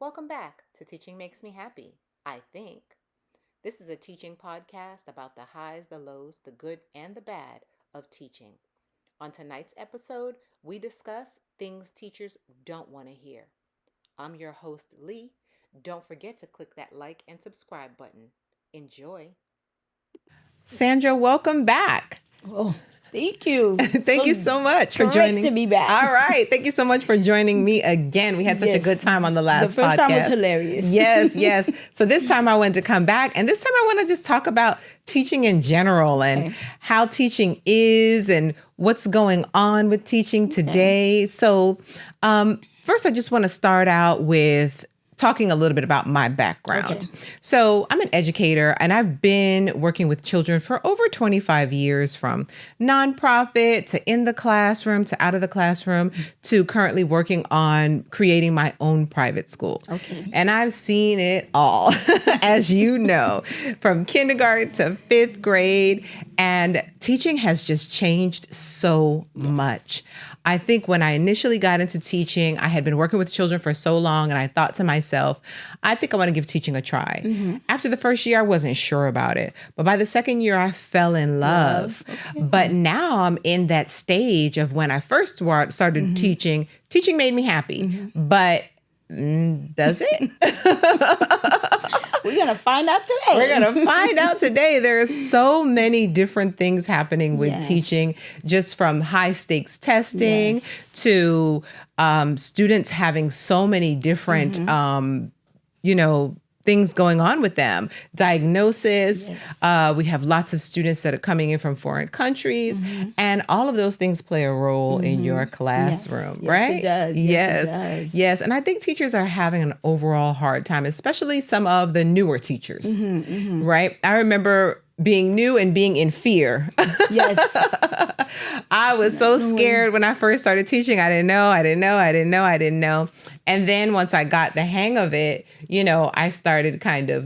Welcome back to Teaching Makes Me Happy, I think. This is a teaching podcast about the highs, the lows, the good, and the bad of teaching. On tonight's episode, we discuss things teachers don't want to hear. I'm your host, Lee. Don't forget to click that like and subscribe button. Enjoy. Sandra, welcome back. Oh, thank you. Thank you so much for Great joining. to be back. All right. Thank you so much for joining me again. We had such a good time on the last podcast. The first time was hilarious. Yes. So this time I wanted to come back, and this time I want to just talk about teaching in general and how teaching is and what's going on with teaching today. So first, I just want to start out with talking a little bit about my background. So I'm an educator, and I've been working with children for over 25 years, from nonprofit to in the classroom to out of the classroom to currently working on creating my own private school. And I've seen it all, as you know, from kindergarten to fifth grade, and teaching has just changed so much. I think when I initially got into teaching, I had been working with children for so long, and I thought to myself, I think I want to give teaching a try. After the first year, I wasn't sure about it. But by the second year, I fell in love. But now I'm in that stage of when I first started teaching. Teaching made me happy. But does it? We're going to find out today. We're going to find out today. There are so many different things happening with teaching, just from high stakes testing to students having so many different, things going on with them. Diagnosis. We have lots of students that are coming in from foreign countries, and all of those things play a role in your classroom, right? It does. Yes, it does. Yes. And I think teachers are having an overall hard time, especially some of the newer teachers, right? I remember being new and being in fear. Yes. I was so scared when I first started teaching. I didn't know. And then once I got the hang of it, I started kind of,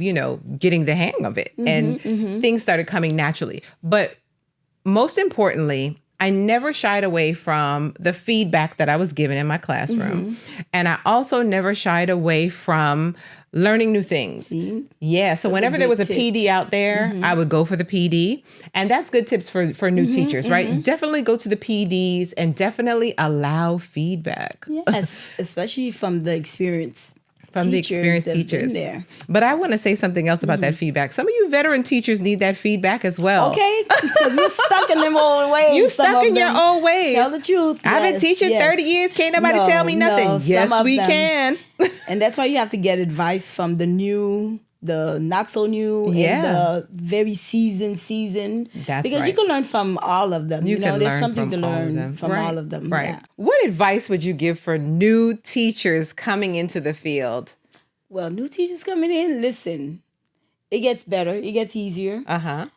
getting the hang of it, and things started coming naturally. But most importantly, I never shied away from the feedback that I was given in my classroom. And I also never shied away from learning new things. Yeah. So whenever there was a PD out there, I would go for the PD. And that's good tips for new teachers, right? Definitely go to the PDs and definitely allow feedback. Yes, especially from the experienced From the experienced teachers. There. But I want to say something else about that feedback. Some of you veteran teachers need that feedback as well. Okay, because we're stuck in them old ways. You stuck in your old ways. Tell the truth. I've been teaching 30 years. Can't nobody tell me nothing. Yes, we can. And that's why you have to get advice from the new, the not so new, and the very seasoned. That's because you can learn from all of them. You can there's learn something from to all of learn them. from Right. all of them. Right. Yeah. What advice would you give for new teachers coming into the field? Well, new teachers coming in, listen. It gets better. It gets easier.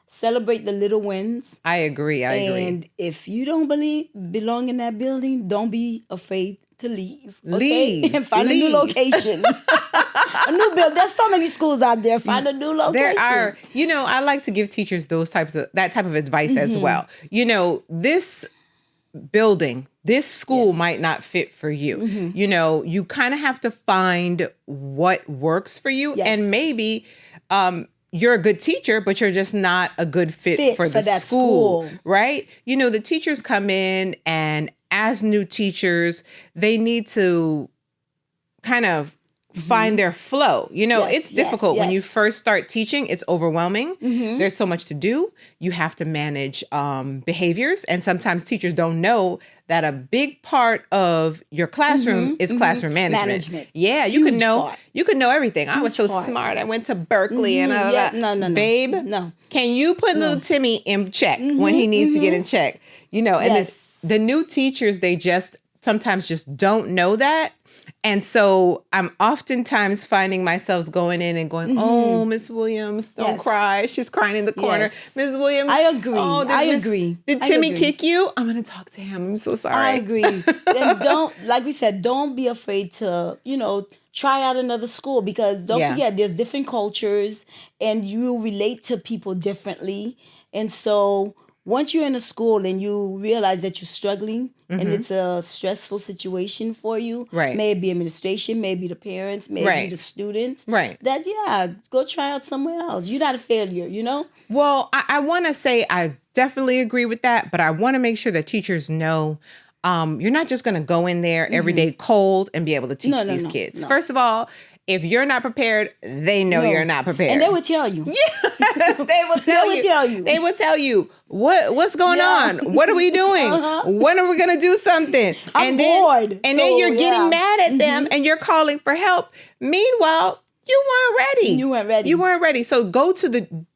Celebrate the little wins. I agree. And if you don't belong in that building, don't be afraid to leave. Okay? Leave. And find a new location. A new build. There's so many schools out there. Find a new location. There are. I like to give teachers that type of advice as well. This building, this school might not fit for you. You kind of have to find what works for you. And maybe you're a good teacher, but you're just not a good fit for that school, right? The teachers come in, and as new teachers, they need to kind of find their flow. It's difficult when you first start teaching. It's overwhelming. There's so much to do. You have to manage behaviors. And sometimes teachers don't know that a big part of your classroom is classroom management. Yeah, you can know everything. I was so smart. I went to Berkeley and No. Babe, no. Can you put little Timmy in check when he needs to get in check? And the new teachers, they sometimes just don't know that. And so I'm oftentimes finding myself going in and going, oh, Miss Williams, don't cry. She's crying in the corner. Miss Williams. I agree. Oh, I agree. Did Timmy kick you? I'm going to talk to him. I'm so sorry. I agree. And like we said, don't be afraid to, try out another school, because don't forget, there's different cultures and you relate to people differently. And so once you're in a school and you realize that you're struggling and it's a stressful situation for you, Right. maybe administration, maybe the parents, maybe Right. the students, Right. that, go try out somewhere else. You're not a failure, you know? Well, I want to say I definitely agree with that, but I want to make sure that teachers know you're not just going to go in there every day cold and be able to teach these kids. no. First of all, if you're not prepared, they know you're not prepared. And they will tell you. Yes, they will tell you. They will tell you what's going on. What are we doing? When are we going to do something? I'm bored. And then you're getting mad at them and you're calling for help. Meanwhile, you weren't ready. You weren't ready. So go to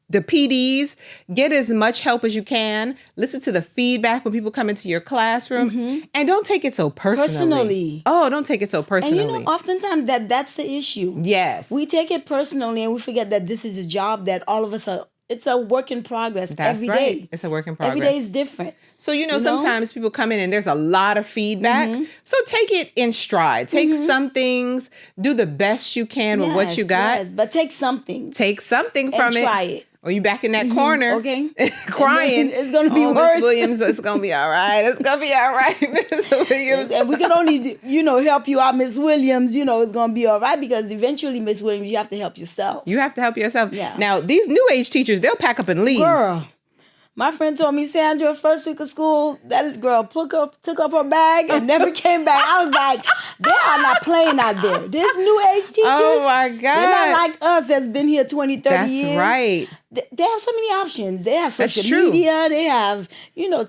the PDs, get as much help as you can. Listen to the feedback when people come into your classroom, and don't take it so personally. Oh, don't take it so personally. And you know, oftentimes that's the issue. Yes. We take it personally and we forget that this is a job that all of us are. It's a work in progress every day. It's a work in progress. Every day is different. So, sometimes people come in and there's a lot of feedback. So take it in stride. Take some things, do the best you can with what you got. Yes, but take something. Take something from it. Try it. Or you back in that corner, okay, crying. It's going to be worse. Miss Williams, it's going to be all right. It's going to be all right, Miss Williams. And we can only, help you out, Miss Williams. It's going to be all right because eventually, Miss Williams, you have to help yourself. You have to help yourself. Yeah. Now, these new age teachers, they'll pack up and leave. Girl, my friend told me, Sandra, first week of school, that girl took up her bag and never came back. I was like, they are not playing out there. This new age teachers. Oh, my God. They're not like us that's been here 20, 30 years. That's right. They have so many options. They have social That's true. media. They have,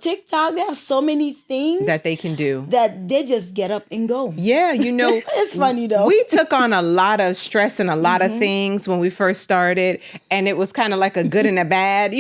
TikTok. They have so many things that they can do. That they just get up and go. Yeah, it's funny though. We took on a lot of stress and a lot of things when we first started, and it was kind of like a good and a bad.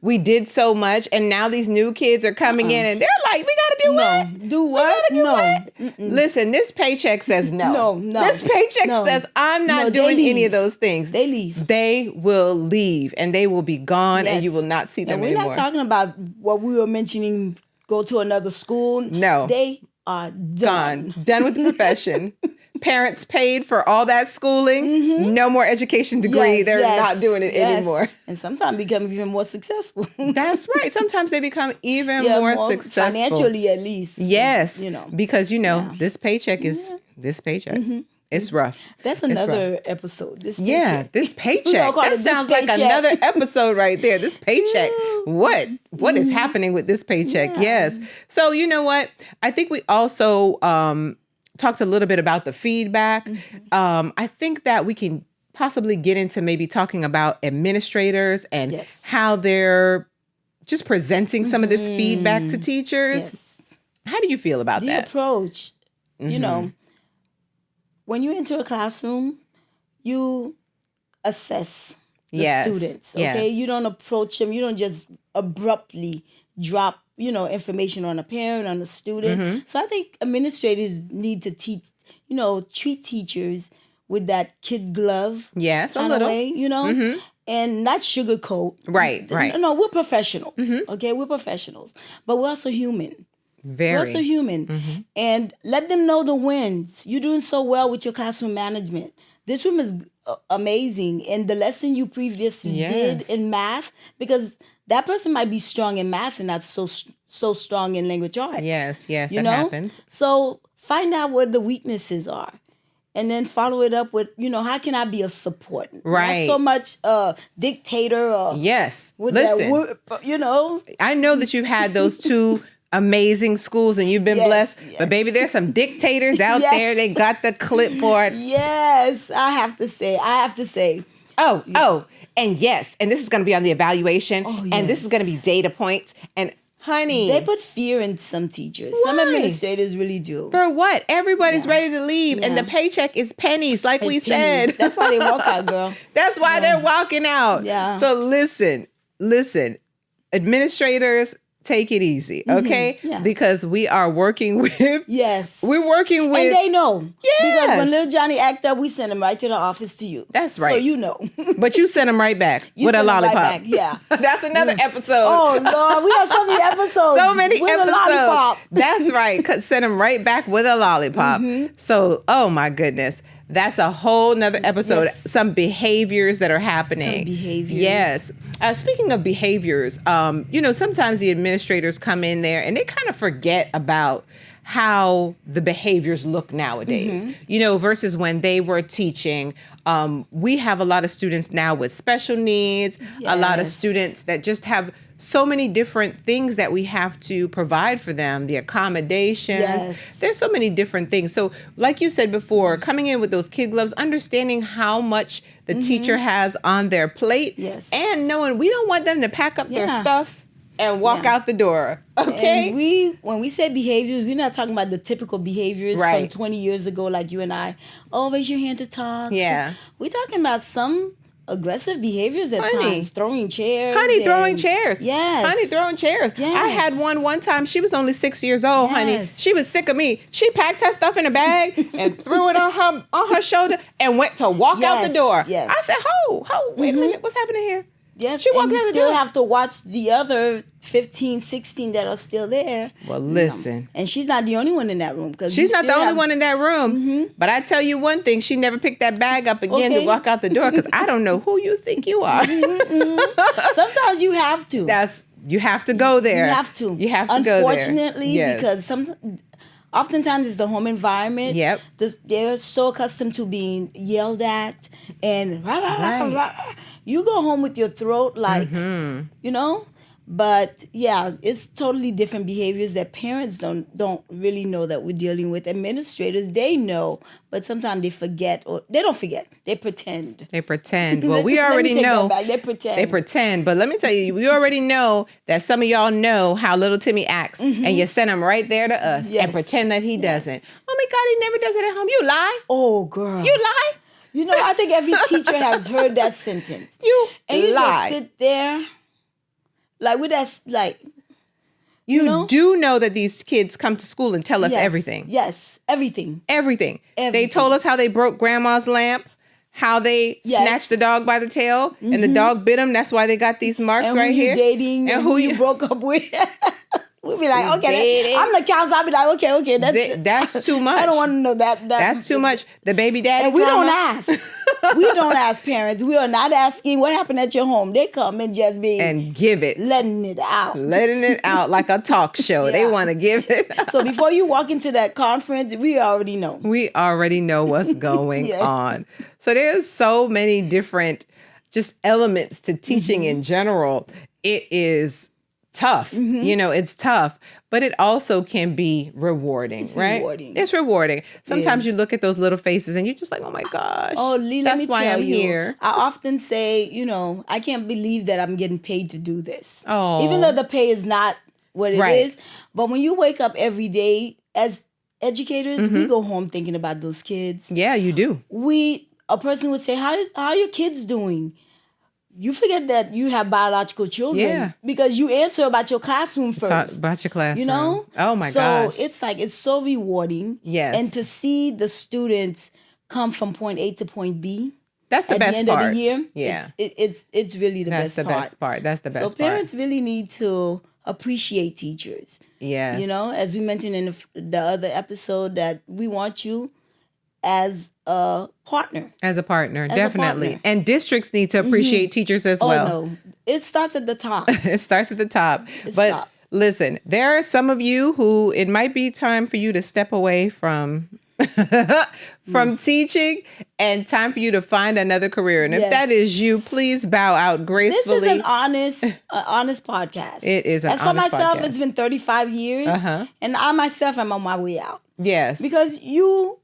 We did so much, and now these new kids are coming in, and they're like, "We got to do what? Do what? We gotta do what? Listen, this paycheck says no. No. This paycheck says I'm not doing any of those things. They leave. They will leave, and they will be gone, and you will not see them anymore. We're not talking about what we were mentioning. Go to another school. No, they are done with the profession. Parents paid for all that schooling. No more education degree. They're not doing it anymore. And sometimes become even more successful. That's right. Sometimes they become even more successful. Financially, at least. Yes. Because, this paycheck is this paycheck. It's rough. That's another episode. This paycheck. Yeah, this paycheck. That sounds like another episode right there. This paycheck. What is happening with this paycheck? Yeah. Yes. So you know what? I think we also talked a little bit about the feedback. I think that we can possibly get into maybe talking about administrators and how they're just presenting some of this feedback to teachers. Yes. How do you feel about that? The approach, when you enter a classroom, you assess the students, okay? You don't approach them. You don't just abruptly drop, information on a parent, on a student. So I think administrators need to treat teachers with that kid glove. Yes, a little. Way, and not sugarcoat. Right. No, we're professionals, okay? We're professionals, but we're also human. We're also human. And let them know the wins. You're doing so well with your classroom management. This room is amazing. And the lesson you previously did in math, because that person might be strong in math and not so strong in language arts. Yes, that happens. So find out what the weaknesses are. And then follow it up with, how can I be a support? Right. Not so much dictator or... Yes. Listen. I know that you've had those two amazing schools and you've been blessed. But baby, there's some dictators out there. They got the clipboard. Yes, I have to say. And this is going to be on the evaluation. And this is going to be data points. And honey, they put fear in some teachers. Why? Some administrators really do. For what? Everybody's ready to leave, and the paycheck is pennies, like we said. That's why they walk out, girl. That's why they're walking out. Yeah. So listen, administrators, take it easy, okay? Yeah. Because we are working with... Yes. We're working with... And they know. Yes. Because when little Johnny act up, we send him right to the office to you. That's right. So you know. But you send him right back with a lollipop. Right back. Yeah. That's another episode. Oh, Lord. We have so many episodes. So many with episodes. A lollipop. That's right. Send him right back with a lollipop. So, oh my goodness. That's a whole nother episode. Yes. Some behaviors that are happening. Some behaviors. Yes. Speaking of behaviors, sometimes the administrators come in there and they kind of forget about how the behaviors look nowadays, versus when they were teaching. We have a lot of students now with special needs, a lot of students that just have so many different things that we have to provide for them, the accommodations. Yes. There's so many different things. So like you said before, coming in with those kid gloves, understanding how much the teacher has on their plate, and knowing we don't want them to pack up their stuff and walk out the door. Okay. And when we say behaviors, we're not talking about the typical behaviors from 20 years ago, like you and I. Oh, raise your hand to talk. Yeah. We're talking about some aggressive behaviors at times. Throwing chairs. Throwing chairs. Yes. Throwing chairs. Yes. I had one time. She was only 6 years old, honey. She was sick of me. She packed her stuff in a bag and threw it on her shoulder and went to walk out the door. Yes. I said, wait a minute. What's happening here? Yes, she walked and you out the still door. have to watch the other 15, 16 that are still there. Well, listen. And she's not the only one in that room. She's not the only one in that room. But I tell you one thing, she never picked that bag up again to walk out the door because I don't know who you think you are. Sometimes you have to. You have to go there. You have to. You have to go there. Unfortunately, because oftentimes it's the home environment. Yep. They're so accustomed to being yelled at and you go home with your throat like, But yeah, it's totally different behaviors that parents don't really know that we're dealing with. Administrators, they know, but sometimes they forget, or they don't forget. They pretend. Well, we already know. They pretend. But let me tell you, we already know that some of y'all know how little Timmy acts, and you send him right there to us and pretend that he doesn't. Oh my God, he never does it at home. You lie. Oh, girl. You lie. I think every teacher has heard that sentence. You just lie. sit there. Like with that, like you do know that these kids come to school and tell us everything. Yes, everything. They told us how they broke grandma's lamp, how they snatched the dog by the tail, and the dog bit them. That's why they got these marks and right who here. You dating and who you broke up with. We'll be like, okay, I'm the counselor. I'll be like, okay, that's too much. I don't want to know that. That's too much. The baby daddy. And we don't ask. We don't ask parents. We are not asking what happened at your home. They come and just be and give it, letting it out like a talk show. They want to give it. So before you walk into that conference, we already know. We already know what's going on. So there's so many different just elements to teaching in general. It is tough. It's tough, but it also can be rewarding, right? It's rewarding. Sometimes you look at those little faces and you're just like, oh my gosh. Oh, Lee, that's why I'm here. I often say, I can't believe that I'm getting paid to do this. Oh. Even though the pay is not what it is. But when you wake up every day as educators, we go home thinking about those kids. Yeah, you do. A person would say, how are your kids doing? You forget that you have biological children because you answer about your classroom first. About your classroom. Oh my gosh. So it's so rewarding. Yes. And to see the students come from point A to point B. That's the best part. At the end of the year. Yeah. It's really the best part. That's the best part. That's the best part. So parents really need to appreciate teachers. Yes. As we mentioned in the other episode, that we want you as a partner. Definitely. And districts need to appreciate teachers as well. Oh, no. It starts at the top. Listen, there are some of you who it might be time for you to step away from teaching and time for you to find another career. And if that is you, please bow out gracefully. This is an honest podcast. It is an honest podcast. As for myself, it's been 35 years. And I myself am on my way out. Yes. Because you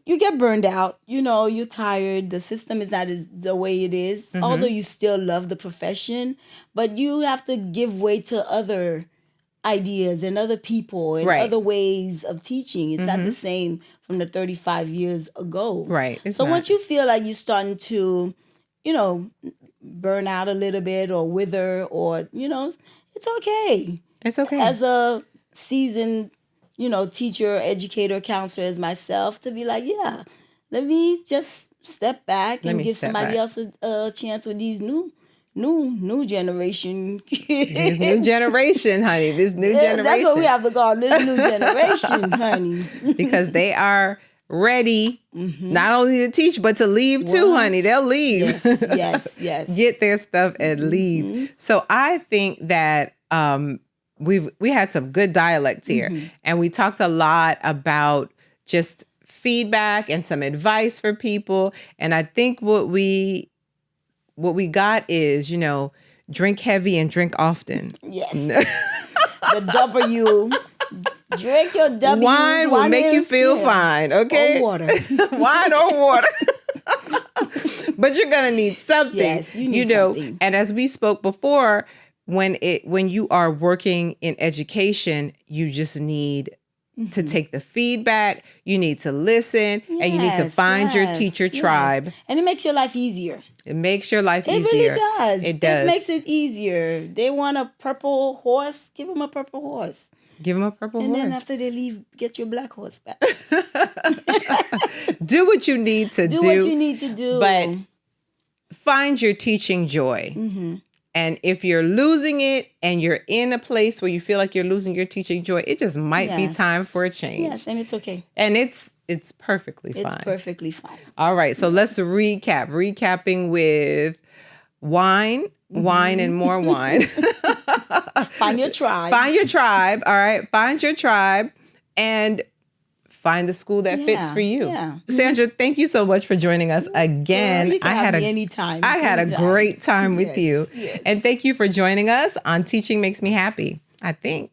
get burned out. You're tired. The system is not the way it is. Although you still love the profession, but you have to give way to other ideas and other people and other ways of teaching. It's not the same from the 35 years ago. Right. Once you feel like you're starting to, burn out a little bit or wither or, it's okay. It's okay. As a seasoned teacher, educator, counselor as myself, to be like, let me just step back and give somebody else a chance with these new generation. This new generation, honey. This new generation. That's what we have to call this new generation, honey. Because they are ready, not only to teach, but to leave too, honey. They'll leave. Yes. Get their stuff and leave. So I think that we had some good dialects here, and we talked a lot about just feedback and some advice for people. And I think what we got is, drink heavy and drink often. Yes. The W. Drink your W. Wine will make you feel fine, okay? Or water. Wine or water. But you're going to need something. Yes, you need something. And as we spoke before, when you are working in education, you just need to take the feedback, you need to listen, and you need to find your teacher tribe. And it makes your life easier. It makes your life easier. It really does. It does. It makes it easier. They want a purple horse, give them a purple horse. Give them a purple horse. And then after they leave, get your black horse back. Do what you need to do. Do what you need to do. But find your teaching joy. And if you're losing it and you're in a place where you feel like you're losing your teaching joy, it just might be time for a change. Yes, and it's okay. And it's perfectly fine. It's perfectly fine. All right, so let's recap. Recapping with wine and more wine. Find your tribe. Find your tribe, all right? Find your tribe and find the school that fits for you. Yeah. Sandra, thank you so much for joining us again. Girl, you can have me anytime. I had a great time with you. Yes. And thank you for joining us on Teaching Makes Me Happy, I think.